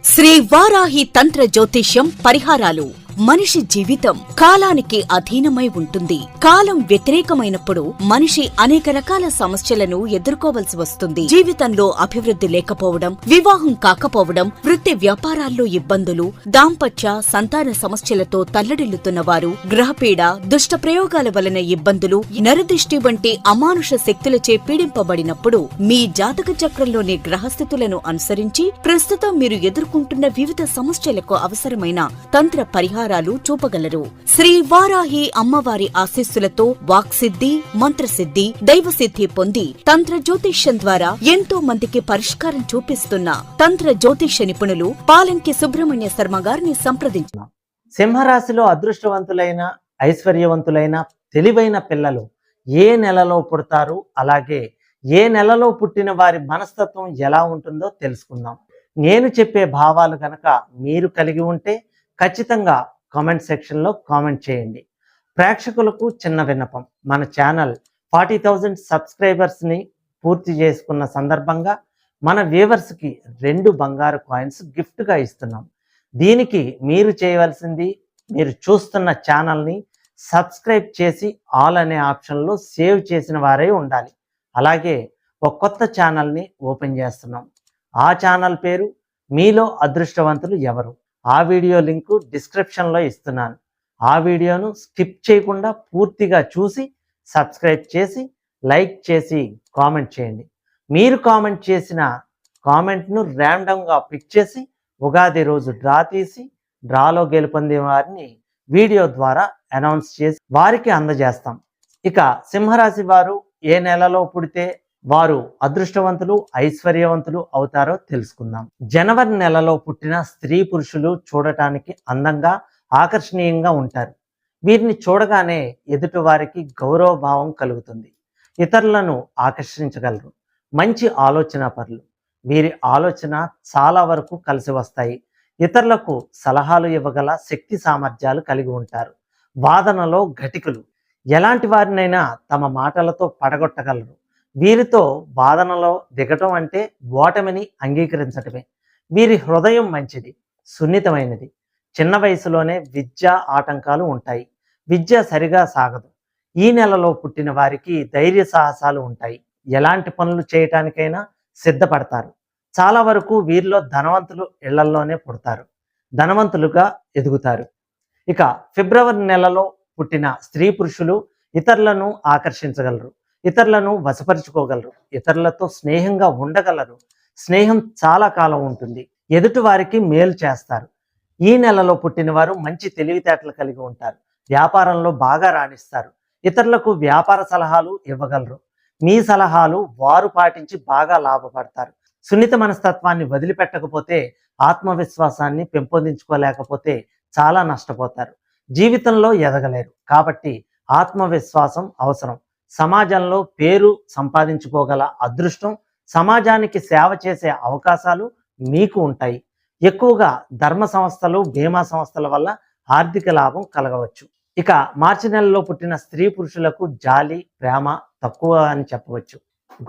శ్రీ వారాహి తంత్ర జ్యోతిష్యం పరిహారాలు. మనిషి జీవితం కాలానికి అధీనమై ఉంటుంది. కాలం వ్యతిరేకమైనప్పుడు మనిషి అనేక రకాల సమస్యలను ఎదుర్కోవలసి వస్తుంది. జీవితంలో అభివృద్ధి లేకపోవడం, వివాహం కాకపోవడం, వృత్తి వ్యాపారాల్లో ఇబ్బందులు, దాంపత్య సంతాన సమస్యలతో తల్లడిల్లుతున్న వారు, గ్రహపీడ, దుష్ట ప్రయోగాల వలన ఇబ్బందులు, నరదిష్టి వంటి అమానుష శక్తులచే పీడింపబడినప్పుడు మీ జాతక చక్రంలోని గ్రహస్థితులను అనుసరించి ప్రస్తుతం మీరు ఎదుర్కొంటున్న వివిధ సమస్యలకు అవసరమైన తంత్ర పరిహారాలు చూపగలరు. శ్రీ వారాహి అమ్మవారి ఆశీస్సులతో వాక్సిద్ధి, మంత్రసిద్ధి, దైవసిద్ధి పొంది తంత్ర జ్యోతిష్యం ద్వారా ఎంతో మందికి పరిష్కారం చూపిస్తున్న తంత్ర జ్యోతిష్య నిపుణులు పాలంకి సుబ్రహ్మణ్య శర్మ గారిని సంప్రదించిన. సింహరాశిలో అదృష్టవంతులైన, ఐశ్వర్యవంతులైన, తెలివైన పిల్లలు ఏ నెలలో పుడతారు, అలాగే ఏ నెలలో పుట్టిన వారి మనస్తత్వం ఎలా ఉంటుందో తెలుసుకుందాం. నేను చెప్పే భావాలు కనుక మీరు కలిగి ఉంటే ఖచ్చితంగా కామెంట్ సెక్షన్లో కామెంట్ చేయండి. ప్రేక్షకులకు చిన్న విన్నపం, మన ఛానల్ 40,000 సబ్స్క్రైబర్స్ని పూర్తి చేసుకున్న సందర్భంగా మన వ్యూవర్స్కి 2 బంగారు కాయిన్స్ గిఫ్ట్గా ఇస్తున్నాం. దీనికి మీరు చేయవలసింది, మీరు చూస్తున్న ఛానల్ని సబ్స్క్రైబ్ చేసి ఆల్ అనే ఆప్షన్లో సేవ్ చేసిన వారే ఉండాలి. అలాగే ఒక కొత్త ఛానల్ని ఓపెన్ చేస్తున్నాం. ఆ ఛానల్ పేరు మీలో అదృష్టవంతులు ఎవరు. ఆ వీడియో లింకు డిస్క్రిప్షన్లో ఇస్తున్నాను. ఆ వీడియోను స్కిప్ చేయకుండా పూర్తిగా చూసి సబ్స్క్రైబ్ చేసి లైక్ చేసి కామెంట్ చేయండి. మీరు కామెంట్ చేసిన కామెంట్ను ర్యాండమ్గా పిక్ చేసి ఉగాది రోజు డ్రా తీసి డ్రాలో గెలుపొందిన వారిని వీడియో ద్వారా అనౌన్స్ చేసి వారికి అందజేస్తాం. ఇక సింహరాశి వారు ఏ నెలలో పుడితే వారు అదృష్టవంతులు, ఐశ్వర్యవంతులు అవుతారో తెలుసుకుందాం. జనవరి నెలలో పుట్టిన స్త్రీ పురుషులు చూడటానికి అందంగా, ఆకర్షణీయంగా ఉంటారు. వీరిని చూడగానే ఎదుటి వారికి గౌరవ భావం కలుగుతుంది. ఇతరులను ఆకర్షించగలరు. మంచి ఆలోచన పరులు. వీరి ఆలోచన చాలా వరకు కలిసి వస్తాయి. ఇతరులకు సలహాలు ఇవ్వగల శక్తి సామర్థ్యాలు కలిగి ఉంటారు. వాదనలో ఘటికులు. ఎలాంటి వారినైనా తమ మాటలతో పడగొట్టగలరు. వీరితో వాదనలో దిగటం అంటే ఓటమిని అంగీకరించటమే. వీరి హృదయం మంచిది, సున్నితమైనది. చిన్న వయసులోనే విద్యా ఆటంకాలు ఉంటాయి. విద్య సరిగా సాగదు. ఈ నెలలో పుట్టిన వారికి ధైర్య సాహసాలు ఉంటాయి. ఎలాంటి పనులు చేయటానికైనా సిద్ధపడతారు. చాలా వరకు వీరిలో ధనవంతులు ఇళ్లల్లోనే పుడతారు. ధనవంతులుగా ఎదుగుతారు. ఇక ఫిబ్రవరి నెలలో పుట్టిన స్త్రీ పురుషులు ఇతరులను ఆకర్షించగలరు. ఇతరులను వశపరుచుకోగలరు. ఇతరులతో స్నేహంగా ఉండగలరు. స్నేహం చాలా కాలం ఉంటుంది. ఎదుటి వారికి మేలు చేస్తారు. ఈ నెలలో పుట్టిన వారు మంచి తెలివితేటలు కలిగి ఉంటారు. వ్యాపారంలో బాగా రాణిస్తారు. ఇతరులకు వ్యాపార సలహాలు ఇవ్వగలరు. మీ సలహాలు వారు పాటించి బాగా లాభపడతారు. సున్నిత మనస్తత్వాన్ని వదిలిపెట్టకపోతే, ఆత్మవిశ్వాసాన్ని పెంపొందించుకోలేకపోతే చాలా నష్టపోతారు. జీవితంలో ఎదగలేరు. కాబట్టి ఆత్మవిశ్వాసం అవసరం. సమాజంలో పేరు సంపాదించుకోగల అదృష్టం, సమాజానికి సేవ చేసే అవకాశాలు మీకు ఉంటాయి. ఎక్కువగా ధర్మ సంస్థలు, బీమా సంస్థల వల్ల ఆర్థిక లాభం కలగవచ్చు. ఇక మార్చి నెలలో పుట్టిన స్త్రీ పురుషులకు జాలి, ప్రేమ తక్కువ అని చెప్పవచ్చు.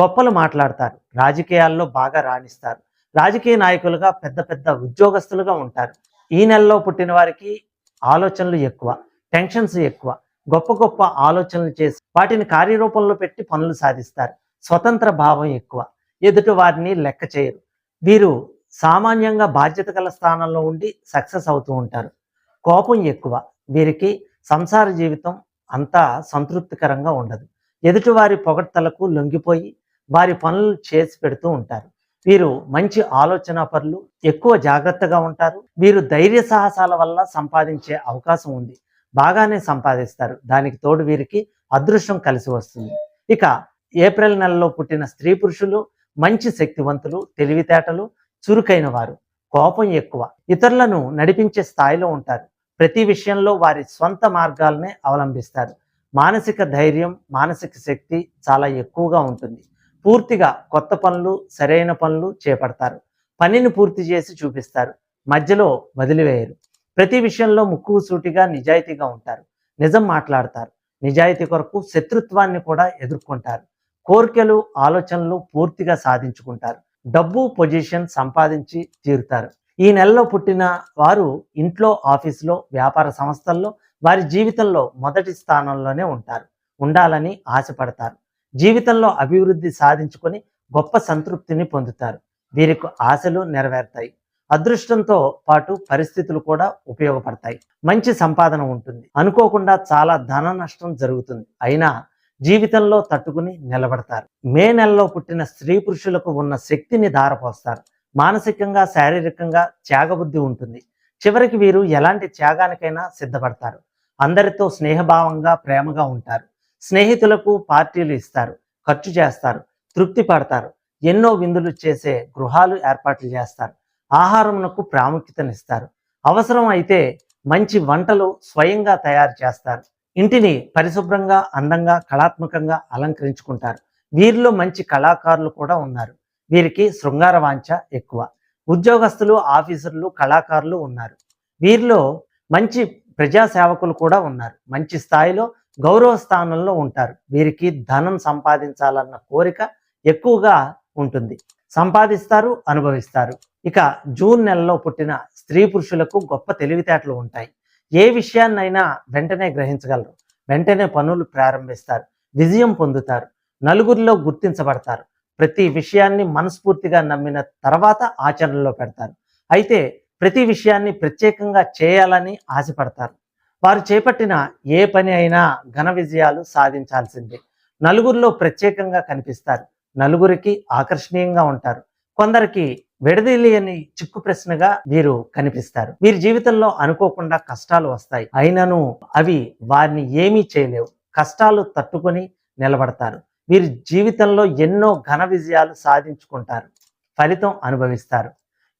గొప్పలు మాట్లాడతారు. రాజకీయాల్లో బాగా రాణిస్తారు. రాజకీయ నాయకులుగా, పెద్ద పెద్ద ఉద్యోగస్తులుగా ఉంటారు. ఈ నెలలో పుట్టిన వారికి ఆలోచనలు ఎక్కువ, టెన్షన్స్ ఎక్కువ. గొప్ప గొప్ప ఆలోచనలు చేసి వాటిని కార్యరూపంలో పెట్టి పనులు సాధిస్తారు. స్వతంత్ర భావం ఎక్కువ. ఎదుటి వారిని లెక్క చేయరు. వీరు సామాన్యంగా బాధ్యత గల స్థానంలో ఉండి సక్సెస్ అవుతూ ఉంటారు. కోపం ఎక్కువ. వీరికి సంసార జీవితం అంతా సంతృప్తికరంగా ఉండదు. ఎదుటివారి పొగడ్తలకు లొంగిపోయి వారి పనులు చేసి పెడుతూ ఉంటారు. వీరు మంచి ఆలోచన పరులు, ఎక్కువ జాగ్రత్తగా ఉంటారు. వీరు ధైర్య సాహసాల వల్ల సంపాదించే అవకాశం ఉంది. బాగానే సంపాదిస్తారు. దానికి తోడు వీరికి అదృష్టం కలిసి వస్తుంది. ఇక ఏప్రిల్ నెలలో పుట్టిన స్త్రీ పురుషులు మంచి శక్తివంతులు, తెలివితేటలు, చురుకైన వారు. కోపం ఎక్కువ. ఇతరులను నడిపించే స్థాయిలో ఉంటారు. ప్రతి విషయంలో వారి స్వంత మార్గాలనే అవలంబిస్తారు. మానసిక ధైర్యం, మానసిక శక్తి చాలా ఎక్కువగా ఉంటుంది. పూర్తిగా కొత్త పనులు, సరైన పనులు చేపడతారు. పనిని పూర్తి చేసి చూపిస్తారు. మధ్యలో వదిలివేయరు. ప్రతి విషయంలో ముక్కు సూటిగా, నిజాయితీగా ఉంటారు. నిజం మాట్లాడతారు. నిజాయితీ కొరకు శత్రుత్వాన్ని కూడా ఎదుర్కొంటారు. కోరికలు, ఆలోచనలు పూర్తిగా సాధించుకుంటారు. డబ్బు, పొజిషన్ సంపాదించి తీరుతారు. ఈ నెలలో పుట్టిన వారు ఇంట్లో, ఆఫీసులో, వ్యాపార సంస్థల్లో వారి జీవితంలో మొదటి స్థానంలోనే ఉంటారు, ఉండాలని ఆశపడతారు. జీవితంలో అభివృద్ధి సాధించుకొని గొప్ప సంతృప్తిని పొందుతారు. వీరికి ఆశలు నెరవేరుతాయి. అదృష్టంతో పాటు పరిస్థితులు కూడా ఉపయోగపడతాయి. మంచి సంపాదన ఉంటుంది. అనుకోకుండా చాలా ధన నష్టం జరుగుతుంది, అయినా జీవితంలో తట్టుకుని నిలబడతారు. మే నెలలో పుట్టిన స్త్రీ పురుషులకు ఉన్న శక్తిని ధారపోస్తారు. మానసికంగా, శారీరకంగా త్యాగబుద్ధి ఉంటుంది. చివరికి వీరు ఎలాంటి త్యాగానికైనా సిద్ధపడతారు. అందరితో స్నేహభావంగా, ప్రేమగా ఉంటారు. స్నేహితులకు పార్టీలు ఇస్తారు, ఖర్చు చేస్తారు, తృప్తి పడతారు. ఎన్నో విందులు చేసే గృహాలు ఏర్పాట్లు చేస్తారు. ఆహారమునకు ప్రాముఖ్యతనిస్తారు. అవసరం అయితే మంచి వంటలు స్వయంగా తయారు చేస్తారు. ఇంటిని పరిశుభ్రంగా, అందంగా, కళాత్మకంగా అలంకరించుకుంటారు. వీరిలో మంచి కళాకారులు కూడా ఉన్నారు. వీరికి శృంగార వాంఛ ఎక్కువ. ఉద్యోగస్తులు, ఆఫీసర్లు, కళాకారులు ఉన్నారు. వీరిలో మంచి ప్రజాసేవకులు కూడా ఉన్నారు. మంచి స్థాయిలో, గౌరవ స్థానంలో ఉంటారు. వీరికి ధనం సంపాదించాలన్న కోరిక ఎక్కువగా ఉంటుంది. సంపాదిస్తారు, అనుభవిస్తారు. ఇక జూన్ నెలలో పుట్టిన స్త్రీ పురుషులకు గొప్ప తెలివితేటలు ఉంటాయి. ఏ విషయాన్నైనా వెంటనే గ్రహించగలరు. వెంటనే పనులు ప్రారంభిస్తారు. విజయం పొందుతారు. నలుగురిలో గుర్తించబడతారు. ప్రతి విషయాన్ని మనస్ఫూర్తిగా నమ్మిన తర్వాత ఆచరణలో పెడతారు. అయితే ప్రతి విషయాన్ని ప్రత్యేకంగా చేయాలని ఆశపడతారు. వారు చేపట్టిన ఏ పని అయినా ఘన విజయాలు సాధించాల్సిందే. నలుగురిలో ప్రత్యేకంగా కనిపిస్తారు. నలుగురికి ఆకర్షణీయంగా ఉంటారు. కొందరికి విడదీయని చిక్కు ప్రశ్నగా వీరు కనిపిస్తారు. వీరి జీవితంలో అనుకోకుండా కష్టాలు వస్తాయి, అయినను అవి వారిని ఏమీ చేయలేవు. కష్టాలు తట్టుకొని నిలబడతారు. వీరి జీవితంలో ఎన్నో ఘన విజయాలు సాధించుకుంటారు. ఫలితం అనుభవిస్తారు.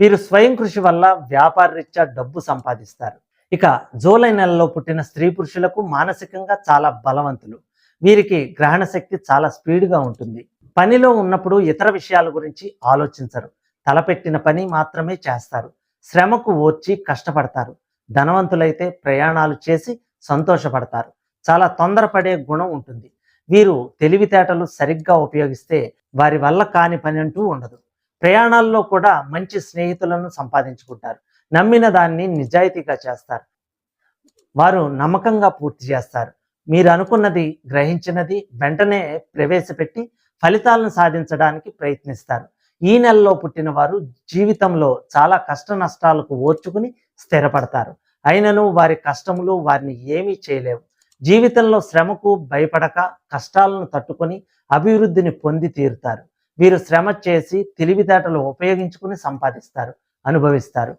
వీరు స్వయం కృషి వల్ల వ్యాపార రీత్యా డబ్బు సంపాదిస్తారు. ఇక జూలై నెలలో పుట్టిన స్త్రీ పురుషులకు మానసికంగా చాలా బలవంతులు. వీరికి గ్రహణ శక్తి చాలా స్పీడ్గా ఉంటుంది. పనిలో ఉన్నప్పుడు ఇతర విషయాల గురించి ఆలోచించరు. తలపెట్టిన పని మాత్రమే చేస్తారు. శ్రమకు ఓర్చి కష్టపడతారు. ధనవంతులైతే ప్రయాణాలు చేసి సంతోషపడతారు. చాలా తొందరపడే గుణం ఉంటుంది. వీరు తెలివితేటలు సరిగ్గా ఉపయోగిస్తే వారి వల్ల కాని పని అంటూ ఉండదు. ప్రయాణాల్లో కూడా మంచి స్నేహితులను సంపాదించుకుంటారు. నమ్మిన దాన్ని నిజాయితీగా చేస్తారు. వారు నమ్మకంగా పూర్తి చేస్తారు. మీరు అనుకున్నది, గ్రహించినది వెంటనే ప్రవేశపెట్టి ఫలితాలను సాధించడానికి ప్రయత్నిస్తారు. ఈ నెలలో పుట్టిన వారు జీవితంలో చాలా కష్ట నష్టాలకు ఓర్చుకుని స్థిరపడతారు. అయినను వారి కష్టములు వారిని ఏమీ చేయలేవు. జీవితంలో శ్రమకు భయపడక కష్టాలను తట్టుకొని అభివృద్ధిని పొంది తీరుతారు. వీరు శ్రమ చేసి తెలివితేటలు ఉపయోగించుకుని సంపాదిస్తారు, అనుభవిస్తారు.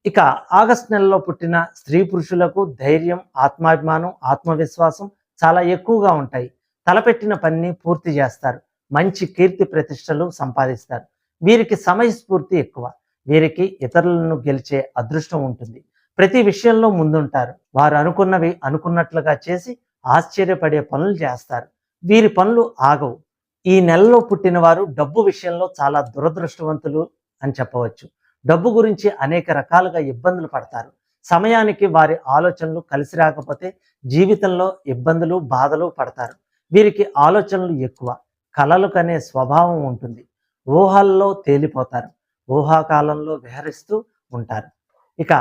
ఇక ఆగస్టు నెలలో పుట్టిన స్త్రీ పురుషులకు ధైర్యం, ఆత్మాభిమానం, ఆత్మవిశ్వాసం చాలా ఎక్కువగా ఉంటాయి. తలపెట్టిన పనిని పూర్తి చేస్తారు. మంచి కీర్తి ప్రతిష్టలు సంపాదిస్తారు. వీరికి సమయస్ఫూర్తి ఎక్కువ. వీరికి ఇతరులను గెలిచే అదృష్టం ఉంటుంది. ప్రతి విషయంలో ముందుంటారు. వారు అనుకున్నవి అనుకున్నట్లుగా చేసి ఆశ్చర్యపడే పనులు చేస్తారు. వీరి పనులు ఆగవు. ఈ నెలలో పుట్టిన వారు డబ్బు విషయంలో చాలా దురదృష్టవంతులు అని చెప్పవచ్చు. డబ్బు గురించి అనేక రకాలుగా ఇబ్బందులు పడతారు. సమయానికి వారి ఆలోచనలు కలిసి రాకపోతే జీవితంలో ఇబ్బందులు, బాధలు పడతారు. వీరికి ఆలోచనలు ఎక్కువ. కలలు కనే స్వభావం ఉంటుంది. ఊహల్లో తేలిపోతారు. ఊహాకాలంలో విహరిస్తూ ఉంటారు. ఇక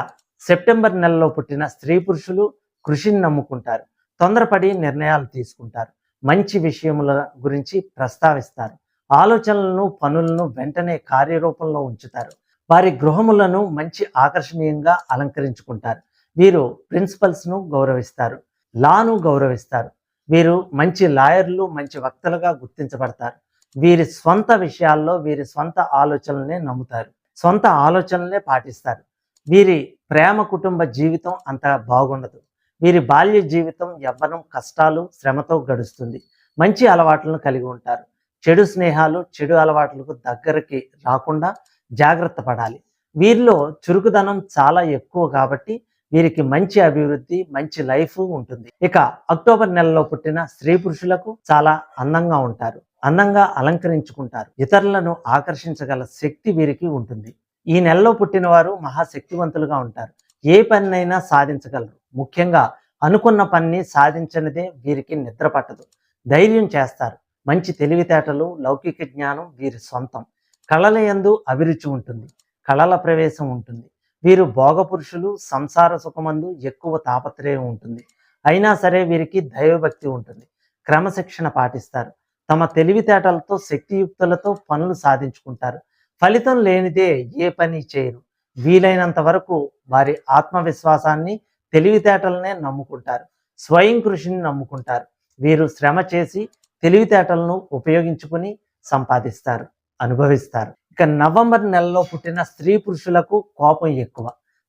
సెప్టెంబర్ నెలలో పుట్టిన స్త్రీ పురుషులు కృషిని నమ్ముకుంటారు. తొందరపడి నిర్ణయాలు తీసుకుంటారు. మంచి విషయముల గురించి ప్రస్తావిస్తారు. ఆలోచనలను, పనులను వెంటనే కార్యరూపంలో ఉంచుతారు. వారి గృహములను మంచి ఆకర్షణీయంగా అలంకరించుకుంటారు. వీరు ప్రిన్సిపల్స్ను గౌరవిస్తారు, లాను గౌరవిస్తారు. వీరు మంచి లాయర్లు, మంచి వక్తలుగా గుర్తించబడతారు. వీరి స్వంత విషయాల్లో వీరి స్వంత ఆలోచనలనే నమ్ముతారు. సొంత ఆలోచనలనే పాటిస్తారు. వీరి ప్రేమ కుటుంబ జీవితం అంత బాగుండదు. వీరి బాల్య జీవితం, యవ్వనం కష్టాలు, శ్రమతో గడుస్తుంది. మంచి అలవాట్లను కలిగి ఉంటారు. చెడు స్నేహాలు, చెడు అలవాట్లకు దగ్గరికి రాకుండా జాగ్రత్త పడాలి. వీరిలో చురుకుదనం చాలా ఎక్కువ కాబట్టి వీరికి మంచి అభివృద్ధి, మంచి లైఫ్ ఉంటుంది. ఇక అక్టోబర్ నెలలో పుట్టిన స్త్రీ పురుషులకు చాలా అందంగా ఉంటారు. అందంగా అలంకరించుకుంటారు. ఇతరులను ఆకర్షించగల శక్తి వీరికి ఉంటుంది. ఈ నెలలో పుట్టిన వారు మహాశక్తివంతులుగా ఉంటారు. ఏ పనినైనా సాధించగలరు. ముఖ్యంగా అనుకున్న పనిని సాధించనిదే వీరికి నిద్ర పట్టదు. ధైర్యం చేస్తారు. మంచి తెలివితేటలు, లౌకిక జ్ఞానం వీరి సొంతం. కళల యందు అభిరుచి ఉంటుంది. కళల ప్రవేశం ఉంటుంది. వీరు భోగపురుషులు, సంసార సుఖమందు ఎక్కువ తాపత్రయం ఉంటుంది. అయినా సరే వీరికి దైవభక్తి ఉంటుంది. క్రమశిక్షణ పాటిస్తారు. తమ తెలివితేటలతో, శక్తియుక్తులతో పనులు సాధించుకుంటారు. ఫలితం లేనిదే ఏ పని చేయరు. వీలైనంత వరకు వారి ఆత్మవిశ్వాసాన్ని, తెలివితేటలనే నమ్ముకుంటారు. స్వయం కృషిని నమ్ముకుంటారు. వీరు శ్రమ చేసి తెలివితేటలను ఉపయోగించుకుని సంపాదిస్తారు, అనుభవిస్తారు. ఇక నవంబర్ నెలలో పుట్టిన స్త్రీ పురుషులకు కోపం ఎక్కువ,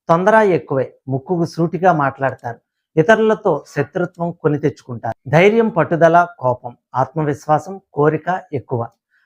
తొందర ఎక్కువే, ముక్కుకు సూటిగా మాట్లాడతారు. ఇతరులతో శత్రుత్వం కొని తెచ్చుకుంటారు. ధైర్యం, పట్టుదల, కోపం, ఆత్మవిశ్వాసం, కోరిక ఎక్కువ.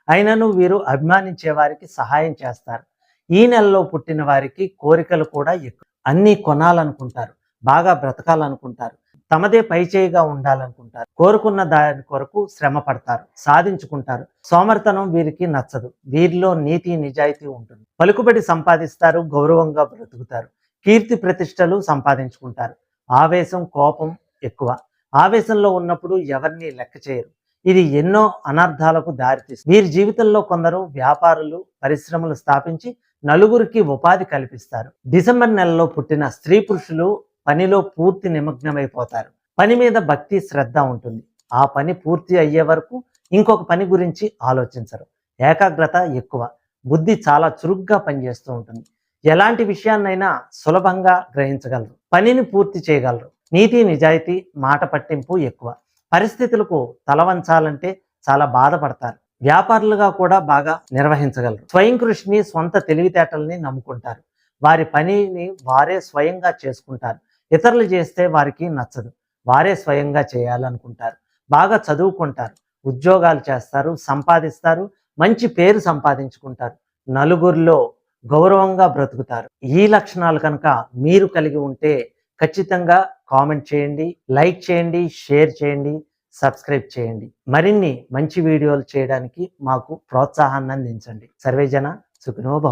అయినను వీరు అభిమానించే వారికి సహాయం చేస్తారు. ఈ నెలలో పుట్టిన వారికి కోరికలు కూడా ఎక్కువ. అన్నీ కొనాలనుకుంటారు, బాగా బ్రతకాలనుకుంటారు, తమదే పైచేయిగా ఉండాలనుకుంటారు. కోరుకున్న దాని కొరకు శ్రమ పడతారు, సాధించుకుంటారు. సోమరితనం వీరికి నచ్చదు. వీరిలో నీతి, నిజాయితీ ఉంటుంది. పలుకుబడి సంపాదిస్తారు, గౌరవంగా బ్రతుకుతారు. కీర్తి ప్రతిష్టలు సంపాదించుకుంటారు. ఆవేశం, కోపం ఎక్కువ. ఆవేశంలో ఉన్నప్పుడు ఎవరిని లెక్క చేయరు. ఇది ఎన్నో అనర్థాలకు దారితీస్తుంది. వీరి జీవితంలో కొందరు వ్యాపారులు, పరిశ్రమలు స్థాపించి నలుగురికి ఉపాధి కల్పిస్తారు. డిసెంబర్ నెలలో పుట్టిన స్త్రీ పురుషులు పనిలో పూర్తి నిమగ్నమైపోతారు. పని మీద భక్తి, శ్రద్ధ ఉంటుంది. ఆ పని పూర్తి అయ్యే వరకు ఇంకొక పని గురించి ఆలోచించరు. ఏకాగ్రత ఎక్కువ. బుద్ధి చాలా చురుగ్గా పనిచేస్తూ ఉంటుంది. ఎలాంటి విషయాన్నైనా సులభంగా గ్రహించగలరు. పనిని పూర్తి చేయగలరు. నీతి, నిజాయితీ, మాట పట్టింపు ఎక్కువ. పరిస్థితులకు తలవంచాలంటే చాలా బాధపడతారు. వ్యాపారులుగా కూడా బాగా నిర్వహించగలరు. స్వయం కృషిని, స్వంత తెలివితేటల్ని నమ్ముకుంటారు. వారి పనిని వారే స్వయంగా చేసుకుంటారు. ఇతరులు చేస్తే వారికి నచ్చదు. వారే స్వయంగా చేయాలనుకుంటారు. బాగా చదువుకుంటారు, ఉద్యోగాలు చేస్తారు, సంపాదిస్తారు, మంచి పేరు సంపాదించుకుంటారు. నలుగురిలో గౌరవంగా బ్రతుకుతారు. ఈ లక్షణాలు కనుక మీరు కలిగి ఉంటే ఖచ్చితంగా కామెంట్ చేయండి, లైక్ చేయండి, షేర్ చేయండి, సబ్స్క్రైబ్ చేయండి. మరిన్ని మంచి వీడియోలు చేయడానికి మాకు ప్రోత్సాహాన్ని అందించండి. సర్వేజన సుఖినో భవంతు.